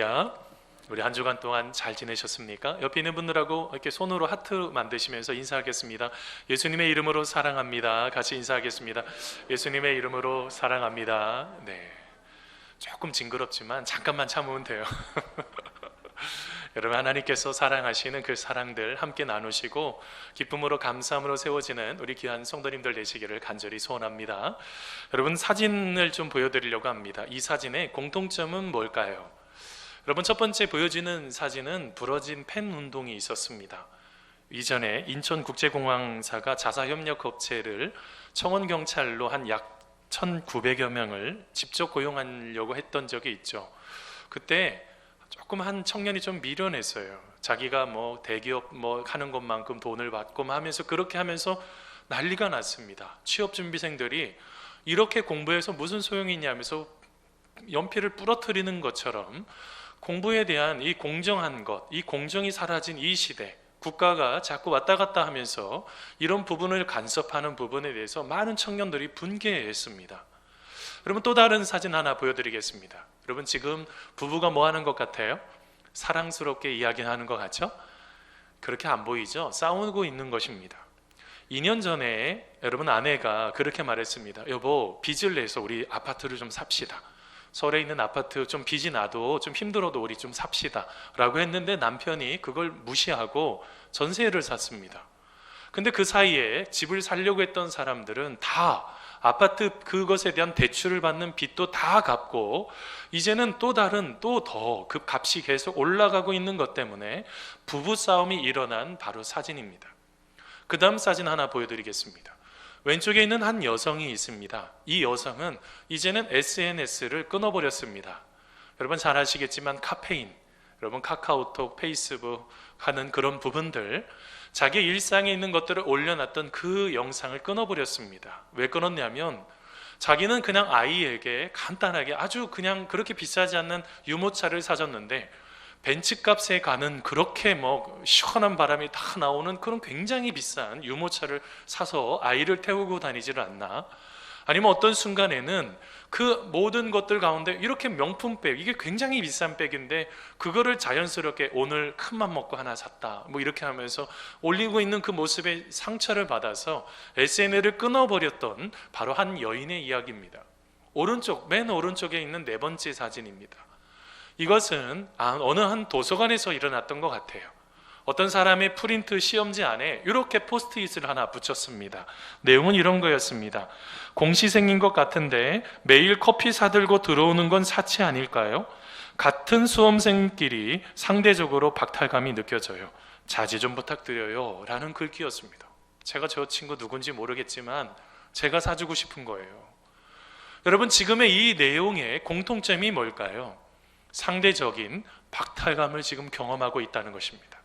할렐루야. 우리 한 주간 동안 잘 지내셨습니까? 옆에 있는 분들하고 이렇게 손으로 하트 만드시면서 인사하겠습니다. 예수님의 이름으로 사랑합니다. 같이 인사하겠습니다. 예수님의 이름으로 사랑합니다. 네, 조금 징그럽지만 잠깐만 참으면 돼요. 여러분, 하나님께서 사랑하시는 그 사랑들 함께 나누시고 기쁨으로 감사함으로 세워지는 우리 귀한 성도님들 되시기를 간절히 소원합니다. 여러분, 사진을 좀 보여드리려고 합니다. 이 사진의 공통점은 뭘까요? 여러분, 첫 번째 보여지는 사진은 부러진 펜 운동이 있었습니다. 이전에 인천국제공항사가 자사협력업체를 청원경찰로 한 약 1,900여 명을 직접 고용하려고 했던 적이 있죠. 그때 조금 한 청년이 좀 미련했어요. 자기가 뭐 대기업 뭐 하는 것만큼 돈을 받고 하면서 그렇게 하면서 난리가 났습니다. 취업준비생들이 이렇게 공부해서 무슨 소용이 있냐면서 연필을 부러뜨리는 것처럼 공부에 대한 이 공정한 것, 이 공정이 사라진 이 시대, 국가가 자꾸 왔다 갔다 하면서 이런 부분을 간섭하는 부분에 대해서 많은 청년들이 분개했습니다. 여러분, 또 다른 사진 하나 보여드리겠습니다. 여러분, 지금 부부가 뭐 하는 것 같아요? 사랑스럽게 이야기하는 것 같죠? 그렇게 안 보이죠? 싸우고 있는 것입니다. 2년 전에 여러분, 아내가 그렇게 말했습니다. 여보, 빚을 내서 우리 아파트를 좀 삽시다. 서울에 있는 아파트 좀 빚이 나도 좀 힘들어도 우리 좀 삽시다 라고 했는데 남편이 그걸 무시하고 전세를 샀습니다. 근데 그 사이에 집을 살려고 했던 사람들은 다 아파트 그것에 대한 대출을 받는 빚도 다 갚고 이제는 또 다른 또 더 그 값이 계속 올라가고 있는 것 때문에 부부싸움이 일어난 바로 사진입니다. 그 다음 사진 하나 보여드리겠습니다. 왼쪽에 있는 한 여성이 있습니다. 이 여성은 이제는 SNS를 끊어버렸습니다. 여러분 잘 아시겠지만 카페인, 여러분 카카오톡, 페이스북 하는 그런 부분들, 자기 일상에 있는 것들을 올려놨던 그 영상을 끊어버렸습니다. 왜 끊었냐면 자기는 그냥 아이에게 간단하게 아주 그냥 그렇게 비싸지 않는 유모차를 사줬는데 벤츠값에 가는 그렇게 뭐 시원한 바람이 다 나오는 그런 굉장히 비싼 유모차를 사서 아이를 태우고 다니지를 않나? 아니면 어떤 순간에는 그 모든 것들 가운데 이렇게 명품백, 이게 굉장히 비싼 백인데 그거를 자연스럽게 오늘 큰맘 먹고 하나 샀다 뭐 이렇게 하면서 올리고 있는 그 모습에 상처를 받아서 SNS를 끊어버렸던 바로 한 여인의 이야기입니다. 맨 오른쪽에 있는 네 번째 사진입니다. 이것은 어느 한 도서관에서 일어났던 것 같아요. 어떤 사람의 프린트 시험지 안에 이렇게 포스트잇을 하나 붙였습니다. 내용은 이런 거였습니다. 공시생인 것 같은데 매일 커피 사들고 들어오는 건 사치 아닐까요? 같은 수험생끼리 상대적으로 박탈감이 느껴져요. 자제 좀 부탁드려요 라는 글귀였습니다. 제가 저 친구 누군지 모르겠지만 제가 사주고 싶은 거예요. 여러분, 지금의 이 내용의 공통점이 뭘까요? 상대적인 박탈감을 지금 경험하고 있다는 것입니다.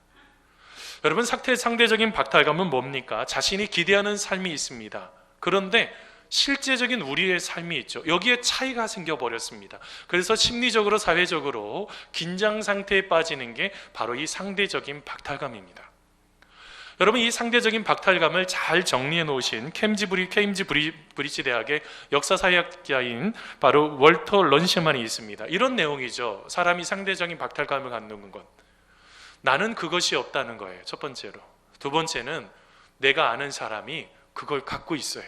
여러분, 상대적인 박탈감은 뭡니까? 자신이 기대하는 삶이 있습니다. 그런데 실제적인 우리의 삶이 있죠. 여기에 차이가 생겨버렸습니다. 그래서 심리적으로 사회적으로 긴장 상태에 빠지는 게 바로 이 상대적인 박탈감입니다. 여러분, 이 상대적인 박탈감을 잘 정리해 놓으신 케임즈 브리지 대학의 역사사회학자인 바로 월터 런시만이 있습니다. 이런 내용이죠. 사람이 상대적인 박탈감을 갖는 건 나는 그것이 없다는 거예요. 첫 번째로. 두 번째는 내가 아는 사람이 그걸 갖고 있어요.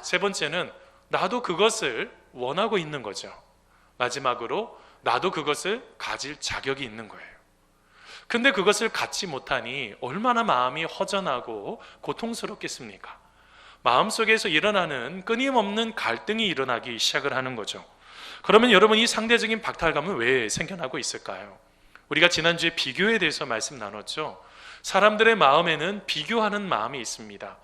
세 번째는 나도 그것을 원하고 있는 거죠. 마지막으로 나도 그것을 가질 자격이 있는 거예요. 근데 그것을 갖지 못하니 얼마나 마음이 허전하고 고통스럽겠습니까? 마음속에서 일어나는 끊임없는 갈등이 일어나기 시작을 하는 거죠. 그러면 여러분, 이 상대적인 박탈감은 왜 생겨나고 있을까요? 우리가 지난주에 비교에 대해서 말씀 나눴죠. 사람들의 마음에는 비교하는 마음이 있습니다.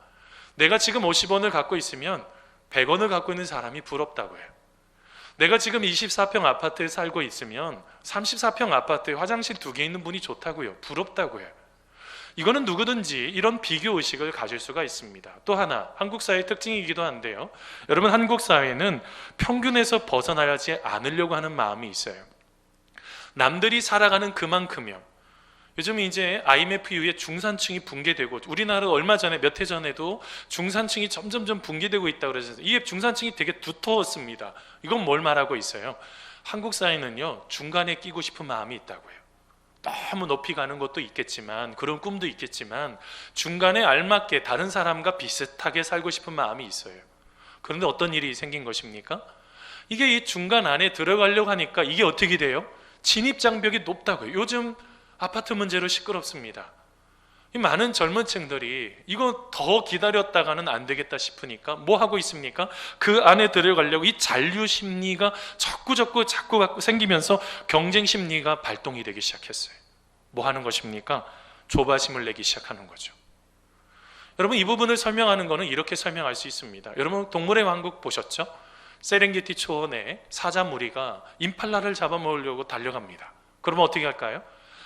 내가 지금 50원을 갖고 있으면 100원을 갖고 있는 사람이 부럽다고 해요. 내가 지금 24평 아파트에 살고 있으면 34평 아파트에 화장실 2개 있는 분이 좋다고요. 부럽다고 해요. 이거는 누구든지 이런 비교 의식을 가질 수가 있습니다. 또 하나, 한국 사회의 특징이기도 한데요. 여러분, 한국 사회는 평균에서 벗어나지 않으려고 하는 마음이 있어요. 남들이 살아가는 그만큼요. 요즘 이제 IMF 이후에 중산층이 붕괴되고, 우리나라 얼마 전에 몇 해 전에도 중산층이 점점점 붕괴되고 있다고 그러셔서, 이 중산층이 되게 두터웠습니다. 이건 뭘 말하고 있어요? 한국 사회는요, 중간에 끼고 싶은 마음이 있다고요. 너무 높이 가는 것도 있겠지만, 그런 꿈도 있겠지만, 중간에 알맞게 다른 사람과 비슷하게 살고 싶은 마음이 있어요. 그런데 어떤 일이 생긴 것입니까? 이게 이 중간 안에 들어가려고 하니까 이게 어떻게 돼요? 진입장벽이 높다고요. 요즘 아파트 문제로 시끄럽습니다. 이 많은 젊은 층들이 이거 더 기다렸다가는 안 되겠다 싶으니까 뭐 하고 있습니까? 그 안에 들어가려고 이 잔류 심리가 자꾸 생기면서 경쟁 심리가 발동이 되기 시작했어요. 뭐 하는 것입니까? 조바심을 내기 시작하는 거죠. 여러분, 이 부분을 설명하는 것은 이렇게 설명할 수 있습니다. 여러분, 동물의 왕국 보셨죠? 세렝게티 초원에 사자 무리가 임팔라를 잡아먹으려고 달려갑니다. 그러면 어떻게 할까요?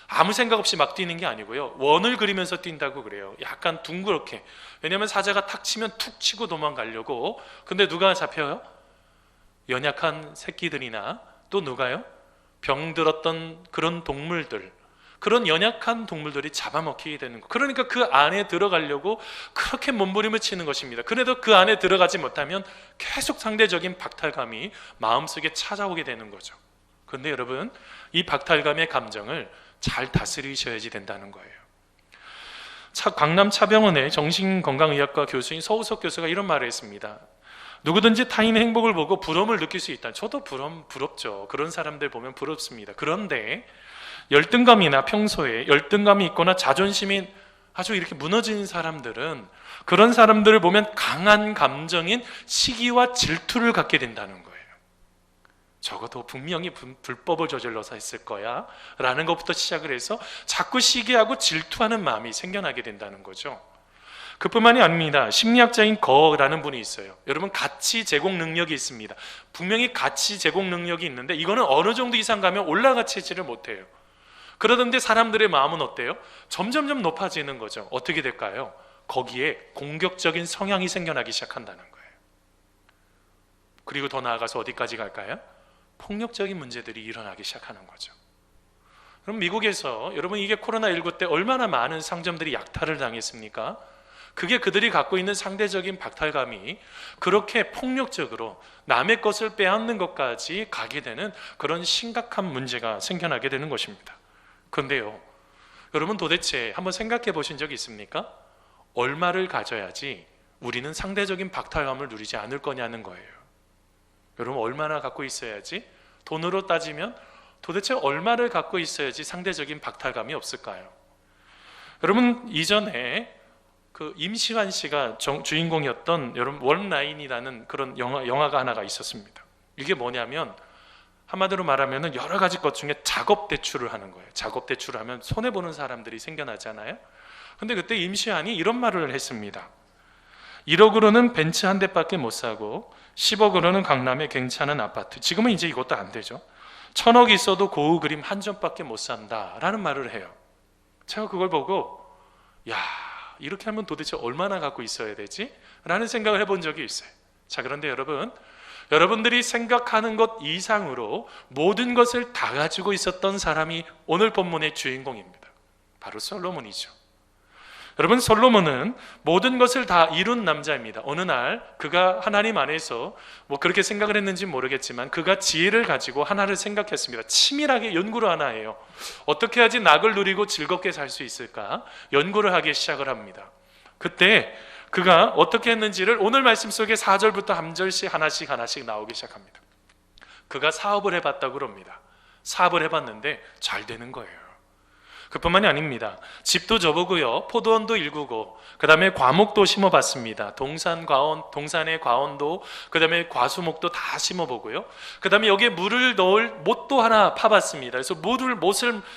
아무 생각 없이 막 뛰는 게 아니고요, 원을 그리면서 뛴다고 그래요. 약간 둥그렇게. 왜냐하면 사자가 탁 치면 툭 치고 도망가려고. 근데 누가 잡혀요? 연약한 새끼들이나 또 누가요? 병들었던 그런 동물들, 그런 연약한 동물들이 잡아먹히게 되는 거. 그러니까 그 안에 들어가려고 그렇게 몸부림을 치는 것입니다. 그래도 그 안에 들어가지 못하면 계속 상대적인 박탈감이 마음속에 찾아오게 되는 거죠. 그런데 여러분, 이 박탈감의 감정을 잘 다스리셔야지 된다는 거예요. 강남 차병원의 정신건강의학과 교수인 서우석 교수가 이런 말을 했습니다. 누구든지 타인의 행복을 보고 부러움을 느낄 수 있다. 저도 부럽죠. 그런 사람들 보면 부럽습니다. 그런데 열등감이나 평소에 열등감이 있거나 자존심이 아주 이렇게 무너진 사람들은 그런 사람들을 보면 강한 감정인 시기와 질투를 갖게 된다는 거예요. 적어도 분명히 불법을 저질러서 했을 거야 라는 것부터 시작을 해서 자꾸 시기하고 질투하는 마음이 생겨나게 된다는 거죠. 그뿐만이 아닙니다. 심리학자인 거라는 분이 있어요. 여러분, 가치 제공 능력이 있습니다. 분명히 가치 제공 능력이 있는데 이거는 어느 정도 이상 가면 올라가지를 못해요. 그러던데 사람들의 마음은 어때요? 점점점 높아지는 거죠. 어떻게 될까요? 거기에 공격적인 성향이 생겨나기 시작한다는 거예요. 그리고 더 나아가서 어디까지 갈까요? 폭력적인 문제들이 일어나기 시작하는 거죠. 그럼 미국에서 여러분, 이게 코로나19 때 얼마나 많은 상점들이 약탈을 당했습니까? 그게 그들이 갖고 있는 상대적인 박탈감이 그렇게 폭력적으로 남의 것을 빼앗는 것까지 가게 되는 그런 심각한 문제가 생겨나게 되는 것입니다. 그런데요, 여러분, 도대체 한번 생각해 보신 적이 있습니까? 얼마를 가져야지 우리는 상대적인 박탈감을 누리지 않을 거냐는 거예요. 여러분, 얼마나 갖고 있어야지, 돈으로 따지면 도대체 얼마를 갖고 있어야지 상대적인 박탈감이 없을까요? 여러분, 이전에 그 임시완 씨가 주인공이었던 여러분 원라인이라는 그런 영화가 하나가 있었습니다. 이게 뭐냐면 한마디로 말하면 여러 가지 것 중에 작업 대출을 하는 거예요. 작업 대출을 하면 손해보는 사람들이 생겨나잖아요. 근데 그때 임시완이 이런 말을 했습니다. 1억으로는 벤츠 한 대밖에 못 사고 10억으로는 강남의 괜찮은 아파트, 지금은 이제 이것도 안 되죠. 1000억 있어도 고우 그림 한 점밖에 못 산다 라는 말을 해요. 제가 그걸 보고 야, 이렇게 하면 도대체 얼마나 갖고 있어야 되지? 라는 생각을 해본 적이 있어요. 자, 그런데 여러분들이 생각하는 것 이상으로 모든 것을 다 가지고 있었던 사람이 오늘 본문의 주인공입니다. 바로 솔로몬이죠. 여러분, 솔로몬은 모든 것을 다 이룬 남자입니다. 어느 날 그가 하나님 안에서 뭐 그렇게 생각을 했는지 모르겠지만 그가 지혜를 가지고 하나를 생각했습니다. 치밀하게 연구를 하나 해요. 어떻게 하지 낙을 누리고 즐겁게 살 수 있을까? 연구를 하기 시작을 합니다. 그때 그가 어떻게 했는지를 오늘 말씀 속에 4절부터 한 절씩 하나씩 나오기 시작합니다. 그가 사업을 해봤다고 그럽니다. 사업을 해봤는데 잘 되는 거예요. 그뿐만이 아닙니다. 집도 져보고요, 포도원도 일구고, 그 다음에 과목도 심어봤습니다. 동산의 과원도, 그 다음에 과수목도 다 심어보고요, 그 다음에 여기에 물을 넣을 못도 하나 파봤습니다. 그래서 못을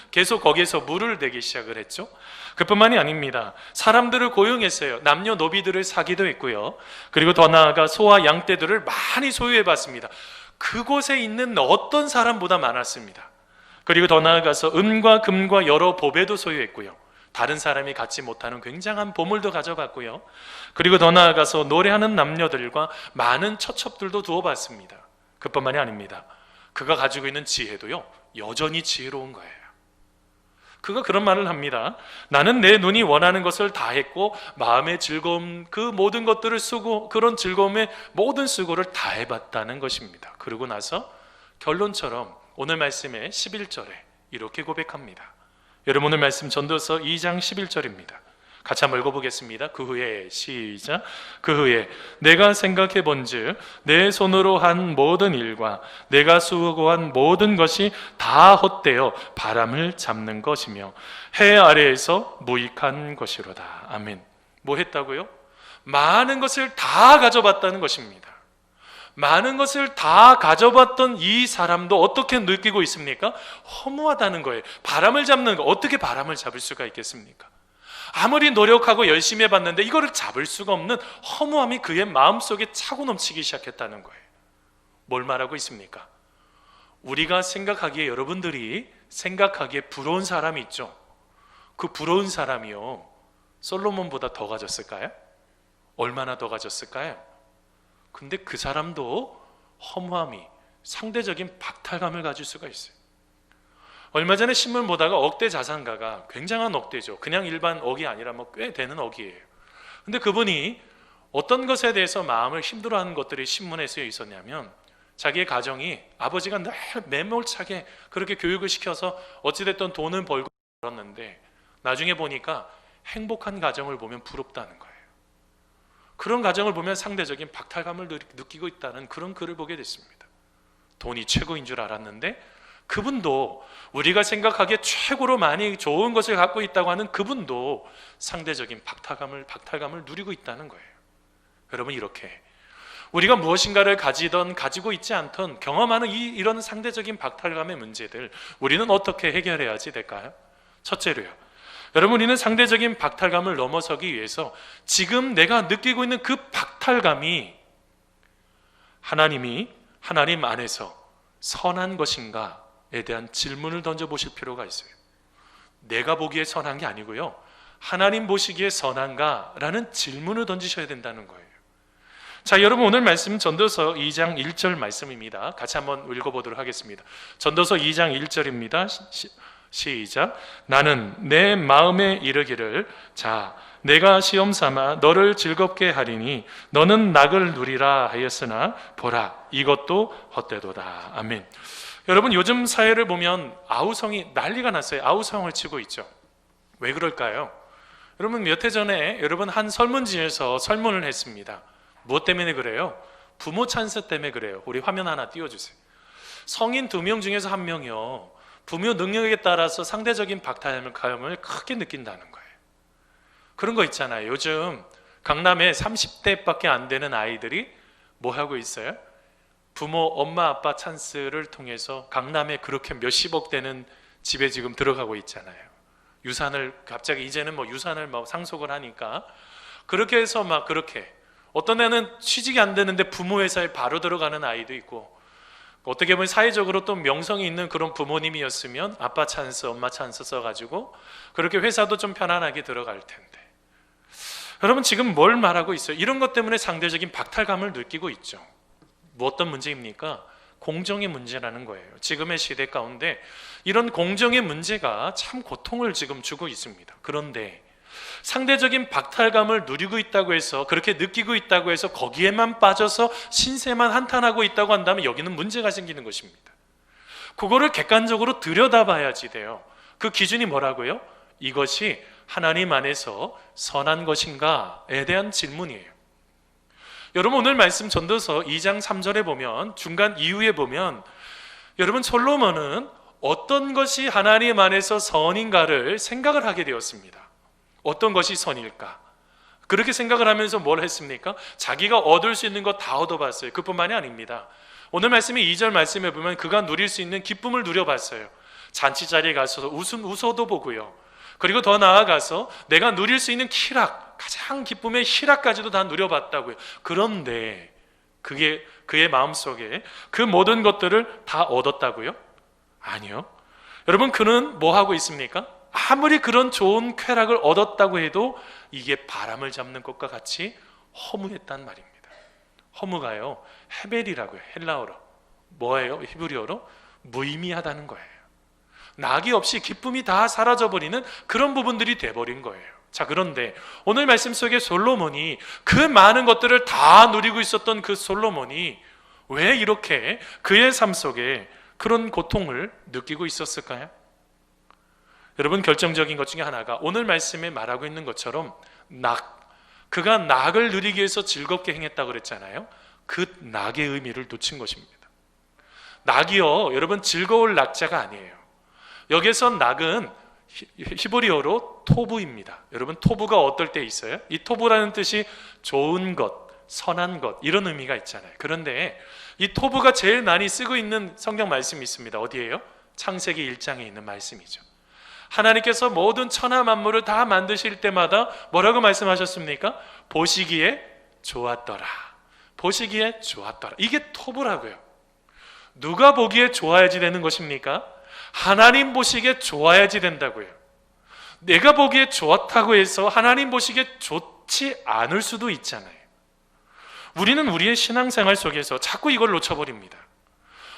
계속 거기에서 물을 내기 시작을 했죠. 그뿐만이 아닙니다. 사람들을 고용했어요. 남녀노비들을 사기도 했고요, 그리고 더 나아가 소와 양떼들을 많이 소유해봤습니다. 그곳에 있는 어떤 사람보다 많았습니다. 그리고 더 나아가서 은과 금과 여러 보배도 소유했고요, 다른 사람이 갖지 못하는 굉장한 보물도 가져갔고요, 그리고 더 나아가서 노래하는 남녀들과 많은 처첩들도 두어봤습니다. 그뿐만이 아닙니다. 그가 가지고 있는 지혜도요, 여전히 지혜로운 거예요. 그가 그런 말을 합니다. 나는 내 눈이 원하는 것을 다 했고 마음의 즐거움, 그 모든 것들을 쓰고 그런 즐거움의 모든 수고를 다 해봤다는 것입니다. 그러고 나서 결론처럼 오늘 말씀의 11절에 이렇게 고백합니다. 여러분, 오늘 말씀 전도서 2장 11절입니다. 같이 한번 읽어보겠습니다. 그 후에, 시작. 그 후에 내가 생각해 본즉 내 손으로 한 모든 일과 내가 수고한 모든 것이 다 헛되어 바람을 잡는 것이며 해 아래에서 무익한 것이로다. 아멘. 뭐 했다고요? 많은 것을 다 가져봤다는 것입니다. 많은 것을 다 가져봤던 이 사람도 어떻게 느끼고 있습니까? 허무하다는 거예요. 바람을 잡는 거, 어떻게 바람을 잡을 수가 있겠습니까? 아무리 노력하고 열심히 해봤는데 이거를 잡을 수가 없는 허무함이 그의 마음속에 차고 넘치기 시작했다는 거예요. 뭘 말하고 있습니까? 우리가 생각하기에, 여러분들이 생각하기에 부러운 사람이 있죠. 그 부러운 사람이요, 솔로몬보다 더 가졌을까요? 얼마나 더 가졌을까요? 근데 그 사람도 허무함이, 상대적인 박탈감을 가질 수가 있어요. 얼마 전에 신문 보다가 억대 자산가가, 굉장한 억대죠. 그냥 일반 억이 아니라 꽤 되는 억이에요. 근데 그분이 어떤 것에 대해서 마음을 힘들어하는 것들이 신문에 쓰여 있었냐면, 자기의 가정이, 아버지가 늘 매몰차게 그렇게 교육을 시켜서 어찌됐든 돈을 벌고 벌었는데 나중에 보니까 행복한 가정을 보면 부럽다는 거예요. 그런 가정을 보면 상대적인 박탈감을 느끼고 있다는 그런 글을 보게 됐습니다. 돈이 최고인 줄 알았는데 그분도, 우리가 생각하기에 최고로 많이 좋은 것을 갖고 있다고 하는 그분도 상대적인 박탈감을 누리고 있다는 거예요. 여러분, 이렇게 우리가 무엇인가를 가지고 있지 않던 경험하는 이런 상대적인 박탈감의 문제들, 우리는 어떻게 해결해야지 될까요? 첫째로요, 여러분, 우리는 상대적인 박탈감을 넘어서기 위해서 지금 내가 느끼고 있는 그 박탈감이 하나님 안에서 선한 것인가에 대한 질문을 던져보실 필요가 있어요. 내가 보기에 선한 게 아니고요, 하나님 보시기에 선한가라는 질문을 던지셔야 된다는 거예요. 자, 여러분, 오늘 말씀 전도서 2장 1절 말씀입니다. 같이 한번 읽어보도록 하겠습니다. 전도서 2장 1절입니다. 시작. 나는 내 마음에 이르기를, 자, 내가 시험 삼아 너를 즐겁게 하리니 너는 낙을 누리라 하였으나 보라, 이것도 헛되도다. 아멘. 여러분, 요즘 사회를 보면 아우성이 난리가 났어요. 아우성을 치고 있죠. 왜 그럴까요? 여러분, 몇 해 전에 여러분 한 설문지에서 설문을 했습니다. 무엇 때문에 그래요? 부모 찬스 때문에 그래요. 우리 화면 하나 띄워주세요. 성인 2명 중에서 1명이요, 부모 능력에 따라서 상대적인 박탈감을 크게 느낀다는 거예요. 그런 거 있잖아요. 요즘 강남에 30대밖에 안 되는 아이들이 뭐 하고 있어요? 부모, 엄마, 아빠 찬스를 통해서 강남에 그렇게 몇십억 되는 집에 지금 들어가고 있잖아요. 유산을 갑자기 이제는 유산을 상속을 하니까 그렇게 해서 그렇게, 어떤 애는 취직이 안 되는데 부모 회사에 바로 들어가는 아이도 있고, 어떻게 보면 사회적으로 또 명성이 있는 그런 부모님이었으면 아빠 찬스, 엄마 찬스 써가지고 그렇게 회사도 좀 편안하게 들어갈 텐데. 여러분, 지금 뭘 말하고 있어요? 이런 것 때문에 상대적인 박탈감을 느끼고 있죠. 뭐 어떤 문제입니까? 공정의 문제라는 거예요. 지금의 시대 가운데 이런 공정의 문제가 참 고통을 지금 주고 있습니다. 그런데 상대적인 박탈감을 누리고 있다고 해서, 그렇게 느끼고 있다고 해서 거기에만 빠져서 신세만 한탄하고 있다고 한다면 여기는 문제가 생기는 것입니다. 그거를 객관적으로 들여다봐야지 돼요. 그 기준이 뭐라고요? 이것이 하나님 안에서 선한 것인가에 대한 질문이에요. 여러분, 오늘 말씀 전도서 2장 3절에 보면, 중간 이후에 보면, 여러분, 솔로몬은 어떤 것이 하나님 안에서 선인가를 생각을 하게 되었습니다. 어떤 것이 선일까? 그렇게 생각을 하면서 뭘 했습니까? 자기가 얻을 수 있는 거 다 얻어봤어요. 그뿐만이 아닙니다. 오늘 말씀의 2절 말씀에 보면 그가 누릴 수 있는 기쁨을 누려봤어요. 잔치 자리에 가서 웃어도 보고요. 그리고 더 나아가서 내가 누릴 수 있는 희락, 가장 기쁨의 희락까지도 다 누려봤다고요. 그런데 그게 그의 마음속에 그 모든 것들을 다 얻었다고요? 아니요. 여러분, 그는 뭐 하고 있습니까? 아무리 그런 좋은 쾌락을 얻었다고 해도 이게 바람을 잡는 것과 같이 허무했단 말입니다. 허무가요, 헤벨이라고요. 헬라어로 뭐예요? 히브리어로 무의미하다는 거예요. 낙이 없이 기쁨이 다 사라져버리는 그런 부분들이 돼버린 거예요. 자, 그런데 오늘 말씀 속에 솔로몬이, 그 많은 것들을 다 누리고 있었던 그 솔로몬이 왜 이렇게 그의 삶 속에 그런 고통을 느끼고 있었을까요? 여러분, 결정적인 것 중에 하나가 오늘 말씀에 말하고 있는 것처럼 그가 낙을 누리기 위해서 즐겁게 행했다고 그랬잖아요. 그 낙의 의미를 놓친 것입니다. 낙이요, 여러분, 즐거울 낙자가 아니에요. 여기서 낙은 히브리어로 토부입니다. 여러분, 토부가 어떨 때 있어요? 이 토부라는 뜻이 좋은 것, 선한 것, 이런 의미가 있잖아요. 그런데 이 토부가 제일 많이 쓰고 있는 성경 말씀이 있습니다. 어디예요? 창세기 1장에 있는 말씀이죠. 하나님께서 모든 천하 만물을 다 만드실 때마다 뭐라고 말씀하셨습니까? 보시기에 좋았더라. 보시기에 좋았더라. 이게 토부라고요. 누가 보기에 좋아야지 되는 것입니까? 하나님 보시기에 좋아야지 된다고요. 내가 보기에 좋았다고 해서 하나님 보시기에 좋지 않을 수도 있잖아요. 우리는 우리의 신앙생활 속에서 자꾸 이걸 놓쳐버립니다.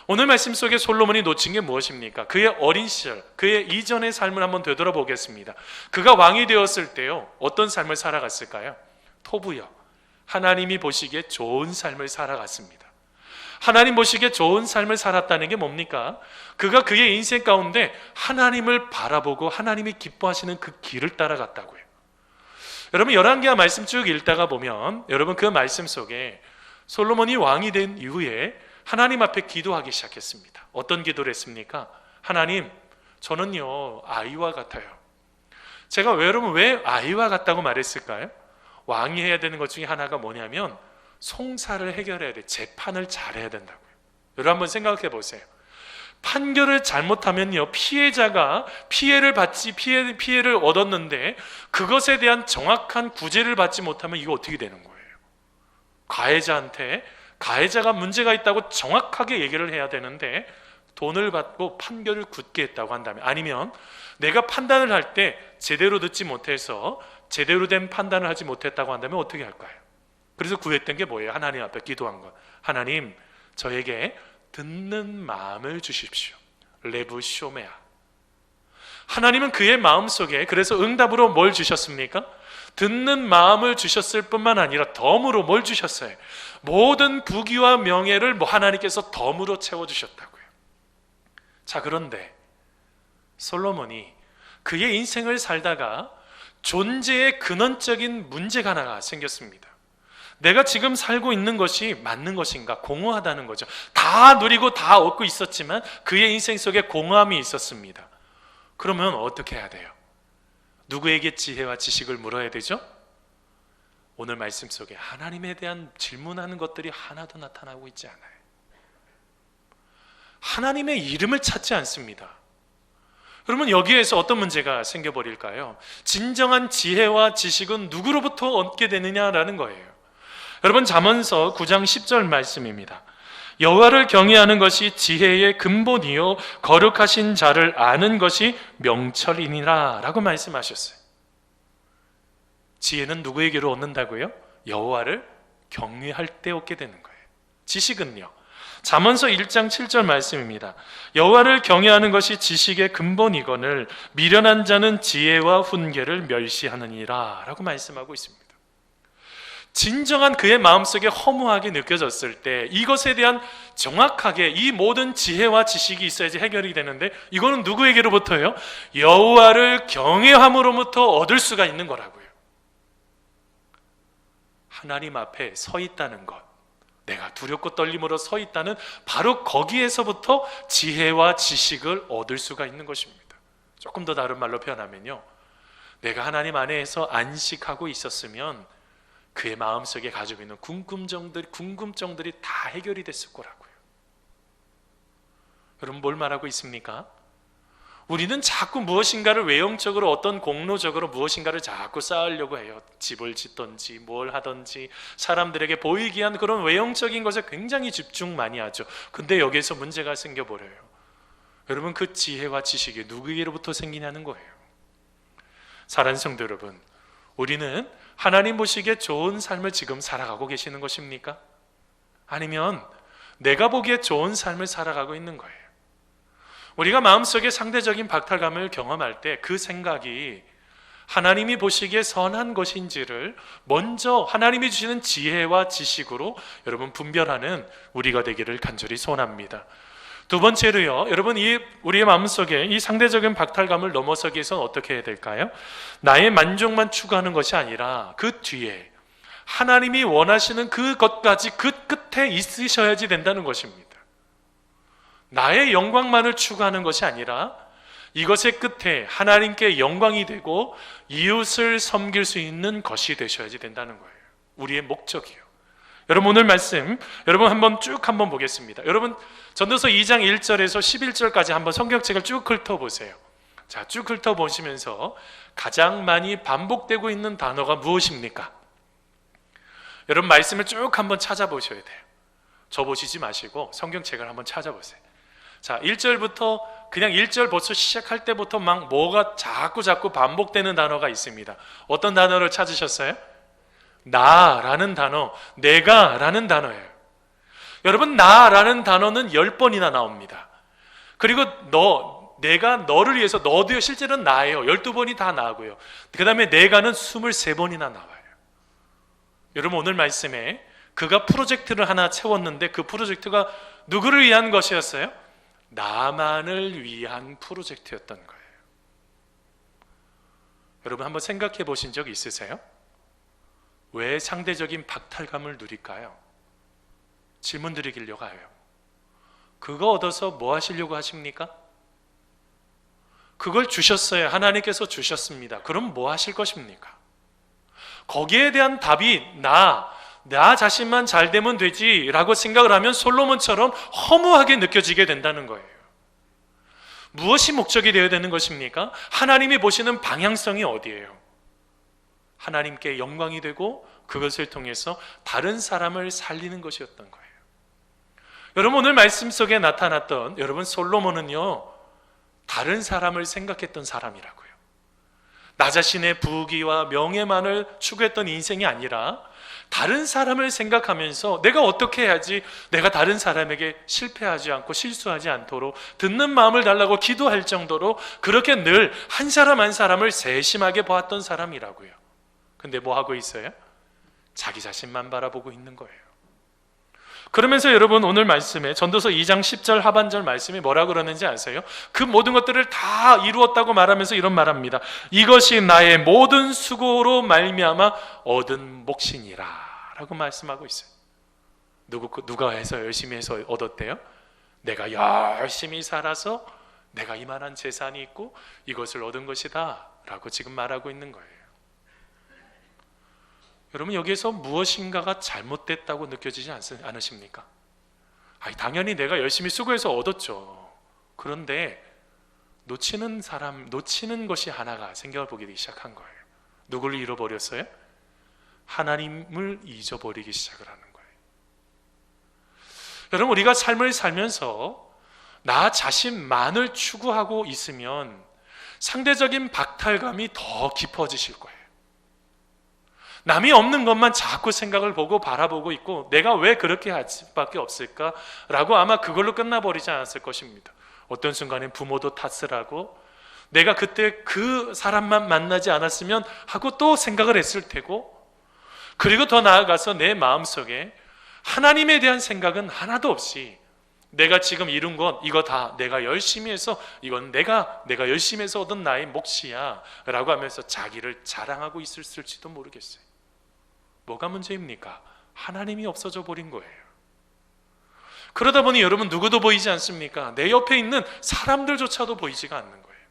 오늘 말씀 속에 솔로몬이 놓친 게 무엇입니까? 그의 어린 시절, 그의 이전의 삶을 한번 되돌아보겠습니다. 그가 왕이 되었을 때요, 어떤 삶을 살아갔을까요? 토부요, 하나님이 보시기에 좋은 삶을 살아갔습니다. 하나님 보시기에 좋은 삶을 살았다는 게 뭡니까? 그가 그의 인생 가운데 하나님을 바라보고 하나님이 기뻐하시는 그 길을 따라갔다고요. 여러분, 열왕기하 말씀 쭉 읽다가 보면 여러분, 그 말씀 속에 솔로몬이 왕이 된 이후에 하나님 앞에 기도하기 시작했습니다. 어떤 기도를 했습니까? 하나님, 저는요 아이와 같아요. 제가 여러분 왜 아이와 같다고 말했을까요? 왕이 해야 되는 것 중에 하나가 뭐냐면 송사를 해결해야 돼. 재판을 잘해야 된다고요. 여러분 한번 생각해 보세요. 판결을 잘못하면요, 피해자가 피해를 받지, 피해를 얻었는데 그것에 대한 정확한 구제를 받지 못하면 이거 어떻게 되는 거예요? 가해자가 문제가 있다고 정확하게 얘기를 해야 되는데 돈을 받고 판결을 굳게 했다고 한다면, 아니면 내가 판단을 할 때 제대로 듣지 못해서 제대로 된 판단을 하지 못했다고 한다면 어떻게 할까요? 그래서 구했던 게 뭐예요? 하나님 앞에 기도한 것. 하나님, 저에게 듣는 마음을 주십시오. 레부쇼메아. 하나님은 그의 마음속에 그래서 응답으로 뭘 주셨습니까? 듣는 마음을 주셨을 뿐만 아니라 덤으로 뭘 주셨어요? 모든 부귀와 명예를 하나님께서 덤으로 채워주셨다고요. 자, 그런데 솔로몬이 그의 인생을 살다가 존재의 근원적인 문제가 하나가 생겼습니다. 내가 지금 살고 있는 것이 맞는 것인가? 공허하다는 거죠. 다 누리고 다 얻고 있었지만 그의 인생 속에 공허함이 있었습니다. 그러면 어떻게 해야 돼요? 누구에게 지혜와 지식을 물어야 되죠? 오늘 말씀 속에 하나님에 대한 질문하는 것들이 하나도 나타나고 있지 않아요. 하나님의 이름을 찾지 않습니다. 그러면 여기에서 어떤 문제가 생겨버릴까요? 진정한 지혜와 지식은 누구로부터 얻게 되느냐라는 거예요. 여러분, 잠언서 9장 10절 말씀입니다. 여호와를 경외하는 것이 지혜의 근본이요 거룩하신 자를 아는 것이 명철이니라 라고 말씀하셨어요. 지혜는 누구에게로 얻는다고요? 여호와를 경외할 때 얻게 되는 거예요. 지식은요, 잠언서 1장 7절 말씀입니다. 여호와를 경외하는 것이 지식의 근본이거늘 미련한 자는 지혜와 훈계를 멸시하느니라 라고 말씀하고 있습니다. 진정한 그의 마음속에 허무하게 느껴졌을 때 이것에 대한 정확하게 이 모든 지혜와 지식이 있어야지 해결이 되는데, 이거는 누구에게로부터요? 여호와를 경외함으로부터 얻을 수가 있는 거라고요. 하나님 앞에 서 있다는 것, 내가 두렵고 떨림으로 서 있다는 바로 거기에서부터 지혜와 지식을 얻을 수가 있는 것입니다. 조금 더 다른 말로 표현하면요, 내가 하나님 안에서 안식하고 있었으면 그의 마음속에 가지고 있는 궁금증들이 다 해결이 됐을 거라고요. 여러분, 뭘 말하고 있습니까? 우리는 자꾸 무엇인가를 외형적으로, 어떤 공로적으로 무엇인가를 자꾸 쌓으려고 해요. 집을 짓든지 뭘 하든지 사람들에게 보이기 위한 그런 외형적인 것에 굉장히 집중 많이 하죠. 근데 여기에서 문제가 생겨버려요. 여러분, 그 지혜와 지식이 누구에게로부터 생기냐는 거예요. 사랑하는 성도 여러분, 우리는 하나님 보시기에 좋은 삶을 지금 살아가고 계시는 것입니까? 아니면 내가 보기에 좋은 삶을 살아가고 있는 거예요? 우리가 마음속에 상대적인 박탈감을 경험할 때 그 생각이 하나님이 보시기에 선한 것인지를 먼저 하나님이 주시는 지혜와 지식으로 여러분 분별하는 우리가 되기를 간절히 소원합니다. 두 번째로요, 여러분 우리의 마음속에 이 상대적인 박탈감을 넘어서기 위해서는 어떻게 해야 될까요? 나의 만족만 추구하는 것이 아니라 그 뒤에 하나님이 원하시는 그것까지 그 끝에 있으셔야지 된다는 것입니다. 나의 영광만을 추구하는 것이 아니라 이것의 끝에 하나님께 영광이 되고 이웃을 섬길 수 있는 것이 되셔야지 된다는 거예요. 우리의 목적이요. 여러분 오늘 말씀 여러분 한번 보겠습니다. 여러분 전도서 2장 1절에서 11절까지 한번 성경책을 쭉 훑어보세요. 자, 쭉 훑어보시면서 가장 많이 반복되고 있는 단어가 무엇입니까? 여러분 말씀을 쭉 한번 찾아보셔야 돼요. 저 보시지 마시고 성경책을 한번 찾아보세요. 자, 1절부터 그냥 1절 벌써 시작할 때부터 막 뭐가 자꾸 반복되는 단어가 있습니다. 어떤 단어를 찾으셨어요? 나라는 단어, 내가라는 단어예요. 여러분 나라는 단어는 10번이나 나옵니다. 그리고 내가 너를 위해서, 너도요 실제로는 나예요. 12번이 다 나고요. 그 다음에 내가는 23번이나 나와요. 여러분 오늘 말씀에 그가 프로젝트를 하나 채웠는데 그 프로젝트가 누구를 위한 것이었어요? 나만을 위한 프로젝트였던 거예요. 여러분 한번 생각해 보신 적 있으세요? 왜 상대적인 박탈감을 누릴까요? 질문 드리려고 해요. 그거 얻어서 뭐 하시려고 하십니까? 그걸 주셨어요. 하나님께서 주셨습니다. 그럼 뭐 하실 것입니까? 거기에 대한 답이 나 자신만 잘 되면 되지 라고 생각을 하면 솔로몬처럼 허무하게 느껴지게 된다는 거예요. 무엇이 목적이 되어야 되는 것입니까? 하나님이 보시는 방향성이 어디예요? 하나님께 영광이 되고 그것을 통해서 다른 사람을 살리는 것이었던 거예요. 여러분 오늘 말씀 속에 나타났던 여러분 솔로몬은요 다른 사람을 생각했던 사람이라고요. 나 자신의 부귀와 명예만을 추구했던 인생이 아니라 다른 사람을 생각하면서 내가 어떻게 해야지 내가 다른 사람에게 실패하지 않고 실수하지 않도록 듣는 마음을 달라고 기도할 정도로 그렇게 늘 한 사람 한 사람을 세심하게 보았던 사람이라고요. 근데 뭐 하고 있어요? 자기 자신만 바라보고 있는 거예요. 그러면서 여러분 오늘 말씀에 전도서 2장 10절 하반절 말씀이 뭐라 그러는지 아세요? 그 모든 것들을 다 이루었다고 말하면서 이런 말합니다. 이것이 나의 모든 수고로 말미암아 얻은 몫이니라 라고 말씀하고 있어요. 누가 해서 열심히 해서 얻었대요? 내가 열심히 살아서 내가 이만한 재산이 있고 이것을 얻은 것이다 라고 지금 말하고 있는 거예요. 여러분 여기에서 무엇인가가 잘못됐다고 느껴지지 않으십니까? 당연히 내가 열심히 수고해서 얻었죠. 그런데 놓치는 것이 하나가 생각을 보기 시작한 거예요. 누구를 잃어버렸어요? 하나님을 잊어버리기 시작을 하는 거예요. 여러분 우리가 삶을 살면서 나 자신만을 추구하고 있으면 상대적인 박탈감이 더 깊어지실 거예요. 남이 없는 것만 자꾸 생각을 보고 바라보고 있고 내가 왜 그렇게 할 수밖에 없을까라고 아마 그걸로 끝나버리지 않았을 것입니다. 어떤 순간에 부모도 탓을 하고 내가 그때 그 사람만 만나지 않았으면 하고 또 생각을 했을 테고, 그리고 더 나아가서 내 마음속에 하나님에 대한 생각은 하나도 없이 내가 지금 이룬 것 이거 다 내가 열심히 해서 이건 내가 열심히 해서 얻은 나의 몫이야 라고 하면서 자기를 자랑하고 있을지도 모르겠어요. 뭐가 문제입니까? 하나님이 없어져 버린 거예요. 그러다 보니 여러분 누구도 보이지 않습니까? 내 옆에 있는 사람들조차도 보이지가 않는 거예요.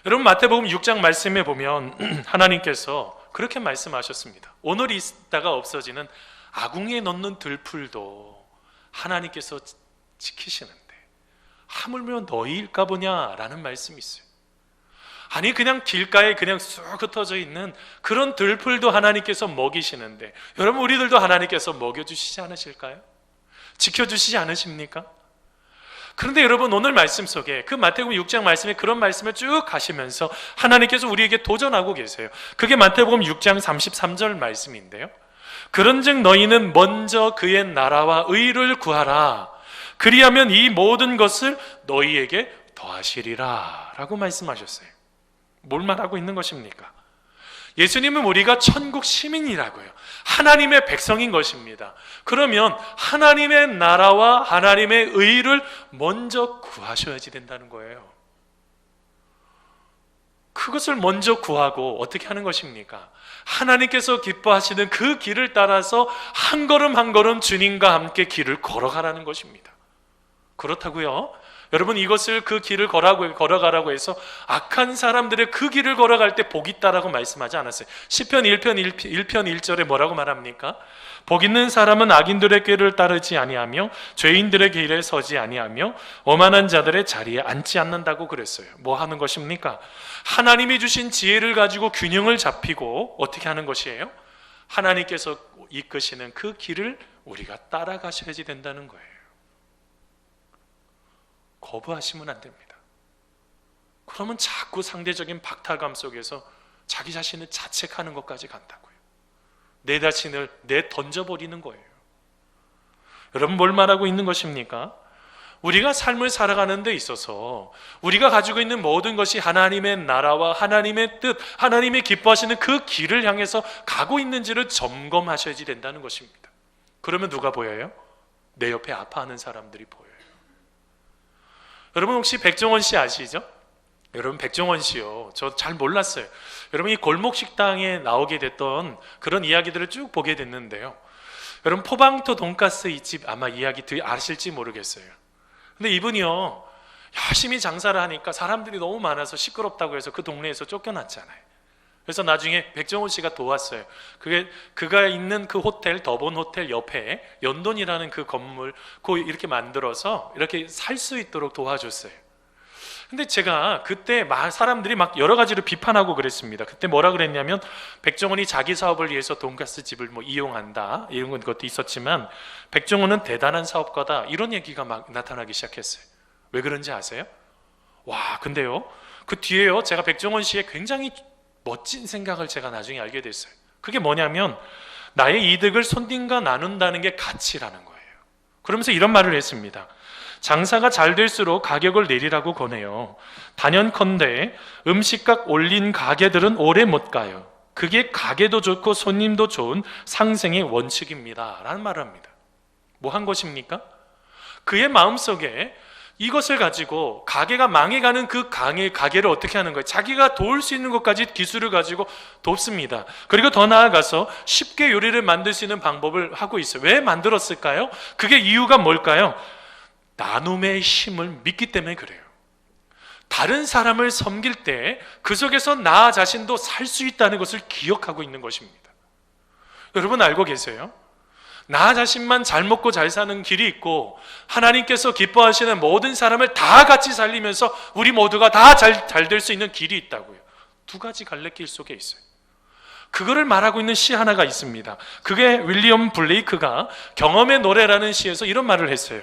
여러분 마태복음 6장 말씀에 보면 하나님께서 그렇게 말씀하셨습니다. 오늘 있다가 없어지는 아궁이에 넣는 들풀도 하나님께서 지키시는데 하물며 너희일까 보냐라는 말씀이 있어요. 아니 그냥 길가에 그냥 쑥 흩어져 있는 그런 들풀도 하나님께서 먹이시는데 여러분 우리들도 하나님께서 먹여주시지 않으실까요? 지켜주시지 않으십니까? 그런데 여러분 오늘 말씀 속에 그 마태복음 6장 말씀에 그런 말씀을 쭉 가시면서 하나님께서 우리에게 도전하고 계세요. 그게 마태복음 6장 33절 말씀인데요. 그런즉 너희는 먼저 그의 나라와 의를 구하라. 그리하면 이 모든 것을 너희에게 더하시리라 라고 말씀하셨어요. 뭘 말하고 있는 것입니까? 예수님은 우리가 천국 시민이라고요. 하나님의 백성인 것입니다. 그러면 하나님의 나라와 하나님의 의를 먼저 구하셔야지 된다는 거예요. 그것을 먼저 구하고 어떻게 하는 것입니까? 하나님께서 기뻐하시는 그 길을 따라서 한 걸음 한 걸음 주님과 함께 길을 걸어가라는 것입니다. 그렇다고요? 여러분, 이것을 그 길을 걸어가라고 해서 악한 사람들의 그 길을 걸어갈 때 복 있다라고 말씀하지 않았어요. 시편 1편 1절에 뭐라고 말합니까? 복 있는 사람은 악인들의 길을 따르지 아니하며 죄인들의 길에 서지 아니하며 오만한 자들의 자리에 앉지 않는다고 그랬어요. 뭐 하는 것입니까? 하나님이 주신 지혜를 가지고 균형을 잡히고 어떻게 하는 것이에요? 하나님께서 이끄시는 그 길을 우리가 따라가셔야지 된다는 거예요. 거부하시면 안 됩니다. 그러면 자꾸 상대적인 박탈감 속에서 자기 자신을 자책하는 것까지 간다고요. 내 자신을 던져버리는 거예요. 여러분, 뭘 말하고 있는 것입니까? 우리가 삶을 살아가는 데 있어서 우리가 가지고 있는 모든 것이 하나님의 나라와 하나님의 뜻, 하나님이 기뻐하시는 그 길을 향해서 가고 있는지를 점검하셔야지 된다는 것입니다. 그러면 누가 보여요? 내 옆에 아파하는 사람들이 보여요. 여러분, 혹시 백종원 씨 아시죠? 여러분, 백종원 씨요, 저 잘 몰랐어요. 여러분, 이 골목 식당에 나오게 됐던 그런 이야기들을 쭉 보게 됐는데요, 여러분, 포방토 돈가스 이 집 아마 이야기 아실지 모르겠어요. 근데 이분이요, 열심히 장사를 하니까 사람들이 너무 많아서 시끄럽다고 해서 그 동네에서 쫓겨났잖아요. 그래서 나중에 백종원 씨가 도왔어요. 그가 있는 그 호텔, 더본 호텔 옆에 연돈이라는 그 건물 이렇게 만들어서 이렇게 살 수 있도록 도와줬어요. 근데 제가 그때 사람들이 막 여러 가지로 비판하고 그랬습니다. 그때 뭐라 그랬냐면, 백종원이 자기 사업을 위해서 돈가스 집을 이용한다, 이런 것도 있었지만 백종원은 대단한 사업가다, 이런 얘기가 막 나타나기 시작했어요. 왜 그런지 아세요? 와, 근데요, 그 뒤에요, 제가 백종원 씨의 굉장히 멋진 생각을 제가 나중에 알게 됐어요. 그게 뭐냐면, 나의 이득을 손님과 나눈다는 게 가치라는 거예요. 그러면서 이런 말을 했습니다. 장사가 잘 될수록 가격을 내리라고 권해요. 단연컨대 음식값 올린 가게들은 오래 못 가요. 그게 가게도 좋고 손님도 좋은 상생의 원칙입니다 라는 말을 합니다. 뭐 한 것입니까? 그의 마음속에 이것을 가지고 가게가 망해가는 그 가게를 어떻게 하는 거예요? 자기가 도울 수 있는 것까지 기술을 가지고 돕습니다. 그리고 더 나아가서 쉽게 요리를 만들 수 있는 방법을 하고 있어요. 왜 만들었을까요? 그게 이유가 뭘까요? 나눔의 힘을 믿기 때문에 그래요. 다른 사람을 섬길 때 그 속에서 나 자신도 살 수 있다는 것을 기억하고 있는 것입니다. 여러분, 알고 계세요? 나 자신만 잘 먹고 잘 사는 길이 있고, 하나님께서 기뻐하시는 모든 사람을 다 같이 살리면서 우리 모두가 다 잘 될 수 있는 길이 있다고요. 두 가지 갈래길 속에 있어요. 그거를 말하고 있는 시 하나가 있습니다. 그게 윌리엄 블레이크가 경험의 노래라는 시에서 이런 말을 했어요.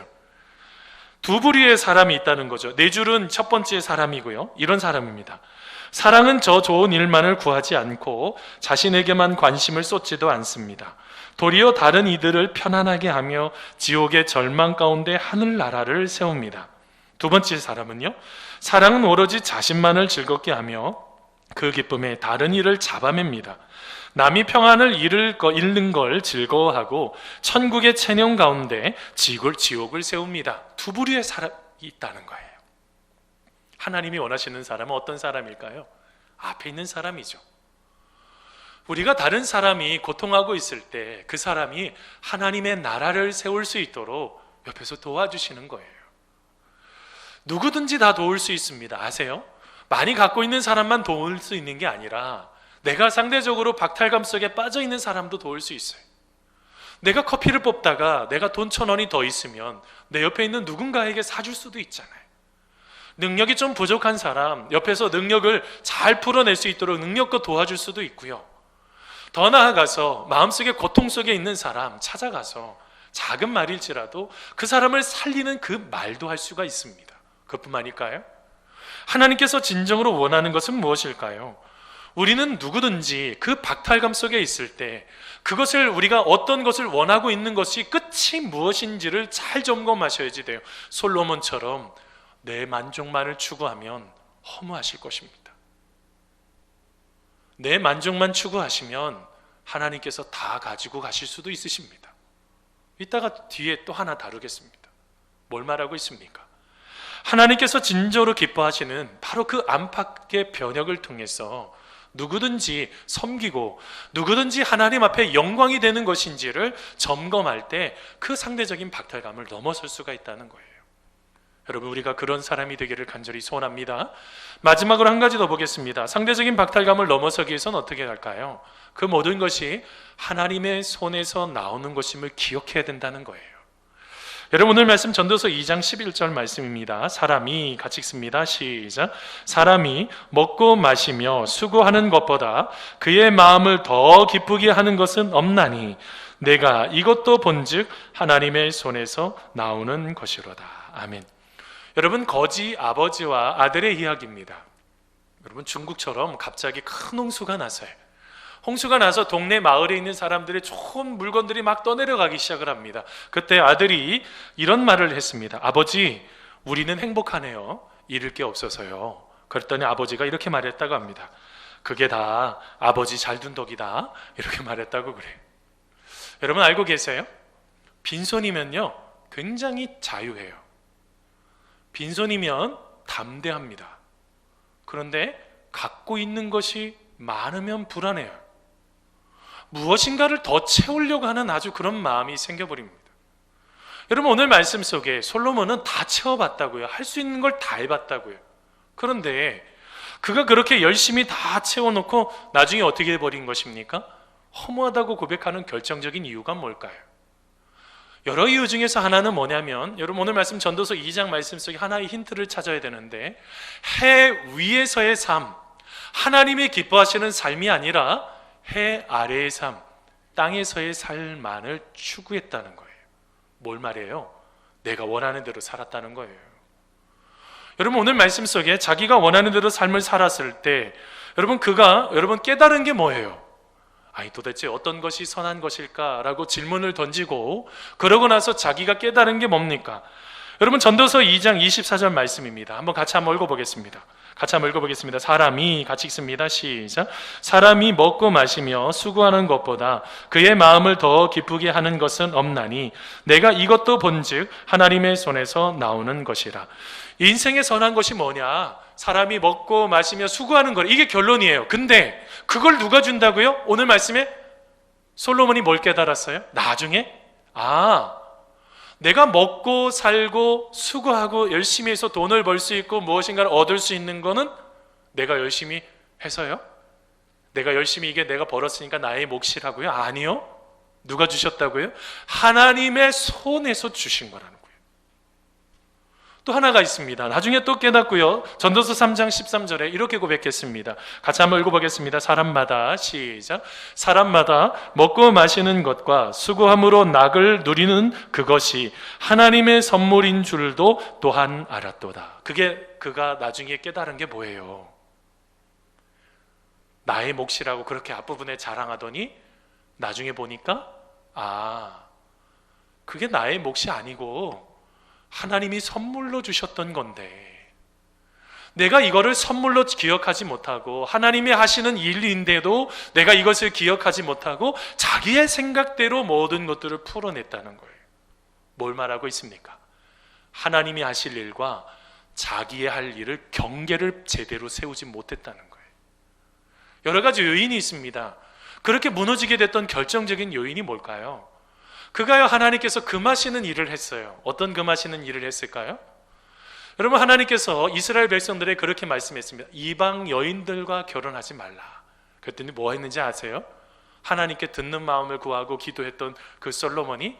두 부류의 사람이 있다는 거죠. 네 줄은 첫 번째 사람이고요, 이런 사람입니다. 사랑은 저 좋은 일만을 구하지 않고 자신에게만 관심을 쏟지도 않습니다. 도리어 다른 이들을 편안하게 하며 지옥의 절망 가운데 하늘나라를 세웁니다. 두 번째 사람은요, 사랑은 오로지 자신만을 즐겁게 하며 그 기쁨에 다른 이를 잡아맵니다. 남이 평안을 잃는 걸 즐거워하고 천국의 체념 가운데 지옥을 세웁니다. 두 부류의 사람이 있다는 거예요. 하나님이 원하시는 사람은 어떤 사람일까요? 앞에 있는 사람이죠. 우리가 다른 사람이 고통하고 있을 때 그 사람이 하나님의 나라를 세울 수 있도록 옆에서 도와주시는 거예요. 누구든지 다 도울 수 있습니다. 아세요? 많이 갖고 있는 사람만 도울 수 있는 게 아니라 내가 상대적으로 박탈감 속에 빠져 있는 사람도 도울 수 있어요. 내가 커피를 뽑다가 내가 돈 1,000원이 더 있으면 내 옆에 있는 누군가에게 사줄 수도 있잖아요. 능력이 좀 부족한 사람 옆에서 능력을 잘 풀어낼 수 있도록 능력껏 도와줄 수도 있고요. 더 나아가서 마음속에 고통 속에 있는 사람 찾아가서 작은 말일지라도 그 사람을 살리는 그 말도 할 수가 있습니다. 그뿐만일까요? 하나님께서 진정으로 원하는 것은 무엇일까요? 우리는 누구든지 그 박탈감 속에 있을 때 그것을 우리가 어떤 것을 원하고 있는 것이 끝이 무엇인지를 잘 점검하셔야지 돼요. 솔로몬처럼 내 만족만을 추구하면 허무하실 것입니다. 내 만족만 추구하시면 하나님께서 다 가지고 가실 수도 있으십니다. 이따가 뒤에 또 하나 다루겠습니다. 뭘 말하고 있습니까? 하나님께서 진정으로 기뻐하시는 바로 그 안팎의 변혁을 통해서 누구든지 섬기고 누구든지 하나님 앞에 영광이 되는 것인지를 점검할 때 그 상대적인 박탈감을 넘어설 수가 있다는 거예요. 여러분, 우리가 그런 사람이 되기를 간절히 소원합니다. 마지막으로 한 가지 더 보겠습니다. 상대적인 박탈감을 넘어서기 위해서는 어떻게 할까요? 그 모든 것이 하나님의 손에서 나오는 것임을 기억해야 된다는 거예요. 여러분, 오늘 말씀 전도서 2장 11절 말씀입니다. 사람이, 같이 읽습니다. 시작. 사람이 먹고 마시며 수고하는 것보다 그의 마음을 더 기쁘게 하는 것은 없나니 내가 이것도 본즉 하나님의 손에서 나오는 것이로다. 아멘. 여러분, 거지 아버지와 아들의 이야기입니다. 여러분, 중국처럼 갑자기 큰 홍수가 나서요. 홍수가 나서 동네 마을에 있는 사람들의 좋은 물건들이 막 떠내려가기 시작을 합니다. 그때 아들이 이런 말을 했습니다. 아버지, 우리는 행복하네요. 잃을 게 없어서요. 그랬더니 아버지가 이렇게 말했다고 합니다. 그게 다 아버지 잘 둔 덕이다. 이렇게 말했다고 그래요. 여러분, 알고 계세요? 빈손이면요 굉장히 자유해요. 빈손이면 담대합니다. 그런데 갖고 있는 것이 많으면 불안해요. 무엇인가를 더 채우려고 하는 아주 그런 마음이 생겨버립니다. 여러분, 오늘 말씀 속에 솔로몬은 다 채워봤다고요. 할 수 있는 걸 다 해봤다고요. 그런데 그가 그렇게 열심히 다 채워놓고 나중에 어떻게 해버린 것입니까? 허무하다고 고백하는 결정적인 이유가 뭘까요? 여러 이유 중에서 하나는 뭐냐면, 여러분 오늘 말씀 전도서 2장 말씀 속에 하나의 힌트를 찾아야 되는데, 해 위에서의 삶, 하나님이 기뻐하시는 삶이 아니라 해 아래의 삶, 땅에서의 삶만을 추구했다는 거예요. 뭘 말해요? 내가 원하는 대로 살았다는 거예요. 여러분, 오늘 말씀 속에 자기가 원하는 대로 삶을 살았을 때 여러분 깨달은 게 뭐예요? 아니, 도대체 어떤 것이 선한 것일까라고 질문을 던지고, 그러고 나서 자기가 깨달은 게 뭡니까? 여러분, 전도서 2장 24절 말씀입니다. 같이 한번 읽어보겠습니다. 사람이, 같이 읽습니다. 시작. 사람이 먹고 마시며 수고하는 것보다 그의 마음을 더 기쁘게 하는 것은 없나니 내가 이것도 본즉 하나님의 손에서 나오는 것이라. 인생의 선한 것이 뭐냐? 사람이 먹고 마시며 수고하는 것, 이게 결론이에요. 근데 그걸 누가 준다고요? 오늘 말씀에 솔로몬이 뭘 깨달았어요? 나중에 내가 먹고 살고 수고하고 열심히 해서 돈을 벌 수 있고 무엇인가를 얻을 수 있는 거는 내가 열심히 해서요? 내가 열심히 이게 내가 벌었으니까 나의 몫이라고요? 아니요. 누가 주셨다고요? 하나님의 손에서 주신 거라는 거예요. 또 하나가 있습니다. 나중에 또 깨닫고요. 전도서 3장 13절에 이렇게 고백했습니다. 같이 한번 읽어보겠습니다. 사람마다, 시작. 사람마다 먹고 마시는 것과 수고함으로 낙을 누리는 그것이 하나님의 선물인 줄도 또한 알았도다. 그가 나중에 깨달은 게 뭐예요? 나의 몫이라고 그렇게 앞부분에 자랑하더니 나중에 보니까 그게 나의 몫이 아니고 하나님이 선물로 주셨던 건데, 내가 이거를 선물로 기억하지 못하고 하나님이 하시는 일인데도 내가 이것을 기억하지 못하고 자기의 생각대로 모든 것들을 풀어냈다는 거예요. 뭘 말하고 있습니까? 하나님이 하실 일과 자기의 할 일을 경계를 제대로 세우지 못했다는 거예요. 여러 가지 요인이 있습니다. 그렇게 무너지게 됐던 결정적인 요인이 뭘까요? 그가요, 하나님께서 금하시는 일을 했어요. 어떤 금하시는 일을 했을까요? 여러분, 하나님께서 이스라엘 백성들에게 그렇게 말씀했습니다. 이방 여인들과 결혼하지 말라. 그랬더니 뭐 했는지 아세요? 하나님께 듣는 마음을 구하고 기도했던 그 솔로몬이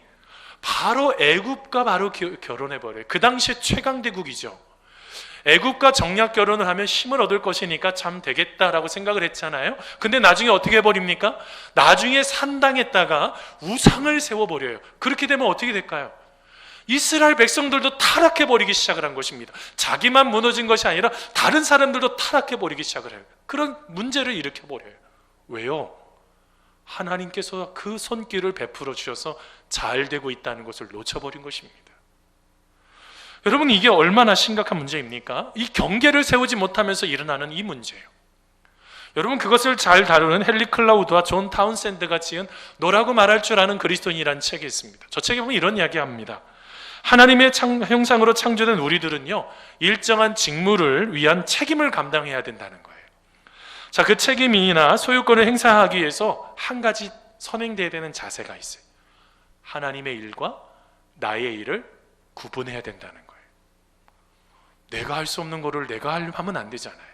바로 애굽과 바로 결혼해버려요. 그 당시에 최강대국이죠. 애굽과 정략 결혼을 하면 힘을 얻을 것이니까 참 되겠다라고 생각을 했잖아요. 근데 나중에 어떻게 해버립니까? 나중에 산당에다가 우상을 세워버려요. 그렇게 되면 어떻게 될까요? 이스라엘 백성들도 타락해버리기 시작을 한 것입니다. 자기만 무너진 것이 아니라 다른 사람들도 타락해버리기 시작을 해요. 그런 문제를 일으켜버려요. 왜요? 하나님께서 그 손길을 베풀어 주셔서 잘 되고 있다는 것을 놓쳐버린 것입니다. 여러분, 이게 얼마나 심각한 문제입니까? 이 경계를 세우지 못하면서 일어나는 이 문제예요. 여러분, 그것을 잘 다루는 헨리 클라우드와 존 타운샌드가 지은 너라고 말할 줄 아는 그리스도인이라는 책이 있습니다. 저 책에 보면 이런 이야기합니다. 하나님의 형상으로 창조된 우리들은요, 일정한 직무를 위한 책임을 감당해야 된다는 거예요. 자, 그 책임이나 소유권을 행사하기 위해서 한 가지 선행돼야 되는 자세가 있어요. 하나님의 일과 나의 일을 구분해야 된다는 거예요. 내가 할 수 없는 거를 내가 하면 안 되잖아요.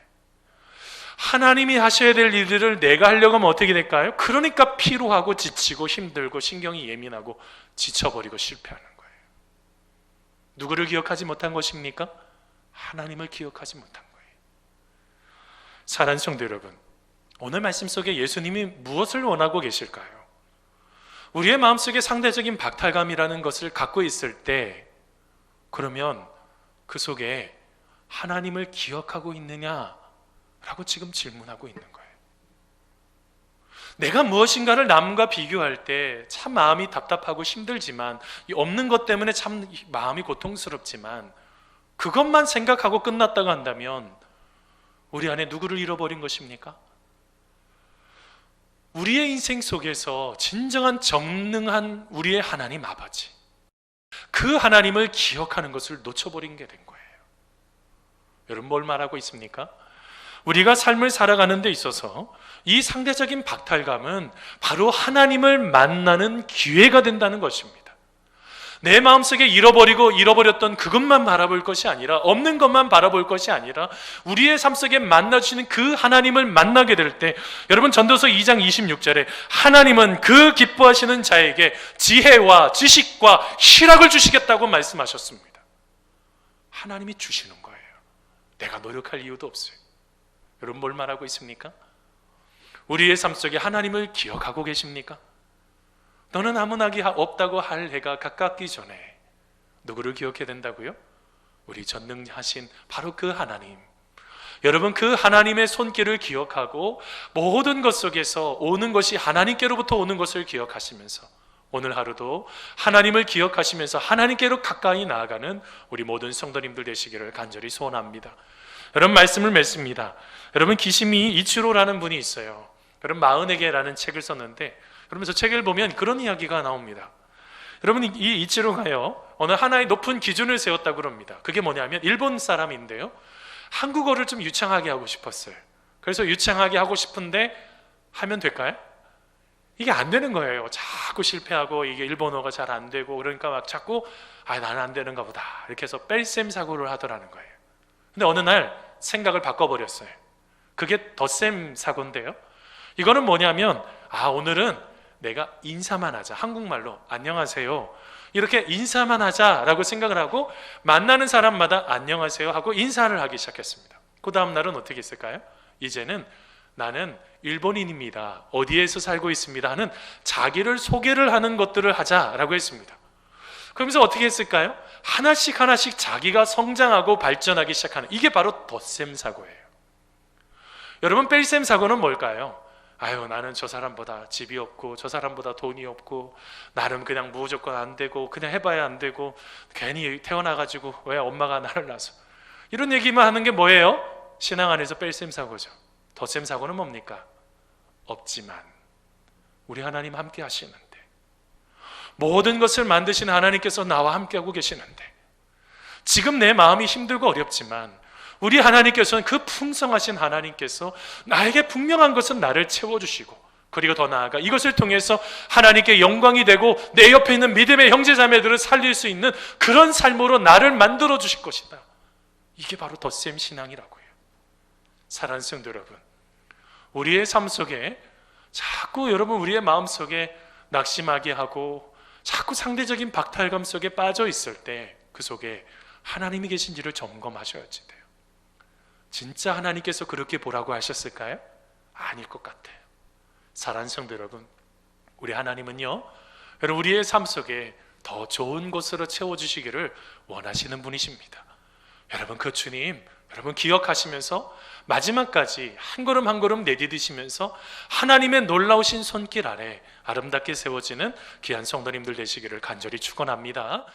하나님이 하셔야 될 일들을 내가 하려고 하면 어떻게 될까요? 그러니까 피로하고 지치고 힘들고 신경이 예민하고 지쳐버리고 실패하는 거예요. 누구를 기억하지 못한 것입니까? 하나님을 기억하지 못한 거예요. 사랑하는 성도 여러분, 오늘 말씀 속에 예수님이 무엇을 원하고 계실까요? 우리의 마음속에 상대적인 박탈감이라는 것을 갖고 있을 때, 그러면 그 속에 하나님을 기억하고 있느냐? 라고 지금 질문하고 있는 거예요. 내가 무엇인가를 남과 비교할 때 참 마음이 답답하고 힘들지만, 없는 것 때문에 참 마음이 고통스럽지만, 그것만 생각하고 끝났다고 한다면 우리 안에 누구를 잃어버린 것입니까? 우리의 인생 속에서 진정한 전능한 우리의 하나님 아버지, 그 하나님을 기억하는 것을 놓쳐버린 게 된 거예요. 여러분, 뭘 말하고 있습니까? 우리가 삶을 살아가는 데 있어서 이 상대적인 박탈감은 바로 하나님을 만나는 기회가 된다는 것입니다. 내 마음속에 잃어버렸던 그것만 바라볼 것이 아니라, 없는 것만 바라볼 것이 아니라 우리의 삶 속에 만나주시는 그 하나님을 만나게 될 때, 여러분, 전도서 2장 26절에 하나님은 그 기뻐하시는 자에게 지혜와 지식과 희락을 주시겠다고 말씀하셨습니다. 하나님이 주시는 거예요. 내가 노력할 이유도 없어요. 여러분, 뭘 말하고 있습니까? 우리의 삶 속에 하나님을 기억하고 계십니까? 너는 아무나기 없다고 할 해가 가깝기 전에 누구를 기억해야 된다고요? 우리 전능하신 바로 그 하나님. 여러분, 그 하나님의 손길을 기억하고 모든 것 속에서 오는 것이 하나님께로부터 오는 것을 기억하시면서, 오늘 하루도 하나님을 기억하시면서 하나님께로 가까이 나아가는 우리 모든 성도님들 되시기를 간절히 소원합니다. 여러분, 말씀을 맺습니다. 여러분, 기시미 이치로라는 분이 있어요. 여러분, 마흔에게라는 책을 썼는데, 여러분, 저 책을 보면 그런 이야기가 나옵니다. 여러분, 이 이치로가요, 어느 하나의 높은 기준을 세웠다고 그럽니다. 그게 뭐냐면 일본 사람인데요, 한국어를 좀 유창하게 하고 싶었어요. 그래서 유창하게 하고 싶은데 하면 될까요? 이게 안 되는 거예요. 자꾸 실패하고 이게 일본어가 잘 안 되고, 그러니까 막 자꾸 나는 안 되는가 보다 이렇게 해서 뺄셈 사고를 하더라는 거예요. 근데 어느 날 생각을 바꿔버렸어요. 그게 덧셈 사고인데요, 이거는 뭐냐면, 오늘은 내가 인사만 하자, 한국말로 안녕하세요 이렇게 인사만 하자라고 생각을 하고 만나는 사람마다 안녕하세요 하고 인사를 하기 시작했습니다. 그 다음 날은 어떻게 했을까요? 이제는 나는 일본인입니다, 어디에서 살고 있습니다 하는 자기를 소개를 하는 것들을 하자라고 했습니다. 그러면서 어떻게 했을까요? 하나씩 자기가 성장하고 발전하기 시작하는, 이게 바로 덧셈 사고예요. 여러분, 뺄셈 사고는 뭘까요? 나는 저 사람보다 집이 없고 저 사람보다 돈이 없고 나는 그냥 무조건 안 되고 그냥 해봐야 안 되고 괜히 태어나가지고 왜 엄마가 나를 낳아서, 이런 얘기만 하는 게 뭐예요? 신앙 안에서 뺄셈 사고죠. 덧셈 사고는 뭡니까? 없지만 우리 하나님 함께 하시는데, 모든 것을 만드신 하나님께서 나와 함께하고 계시는데, 지금 내 마음이 힘들고 어렵지만 우리 하나님께서는, 그 풍성하신 하나님께서 나에게 분명한 것은 나를 채워주시고, 그리고 더 나아가 이것을 통해서 하나님께 영광이 되고 내 옆에 있는 믿음의 형제자매들을 살릴 수 있는 그런 삶으로 나를 만들어 주실 것이다. 이게 바로 덧셈 신앙이라고요. 사랑하는 성도 여러분, 우리의 삶 속에 자꾸 여러분 우리의 마음 속에 낙심하게 하고 자꾸 상대적인 박탈감 속에 빠져 있을 때, 그 속에 하나님이 계신지를 점검하셔야 돼요. 진짜 하나님께서 그렇게 보라고 하셨을까요? 아닐 것 같아요. 사랑하는 성도 여러분, 우리 하나님은요, 여러분 우리의 삶 속에 더 좋은 곳으로 채워주시기를 원하시는 분이십니다. 여러분, 그 주님 여러분 기억하시면서 마지막까지 한 걸음 한 걸음 내디디시면서 하나님의 놀라우신 손길 아래 아름답게 세워지는 귀한 성도님들 되시기를 간절히 축원합니다.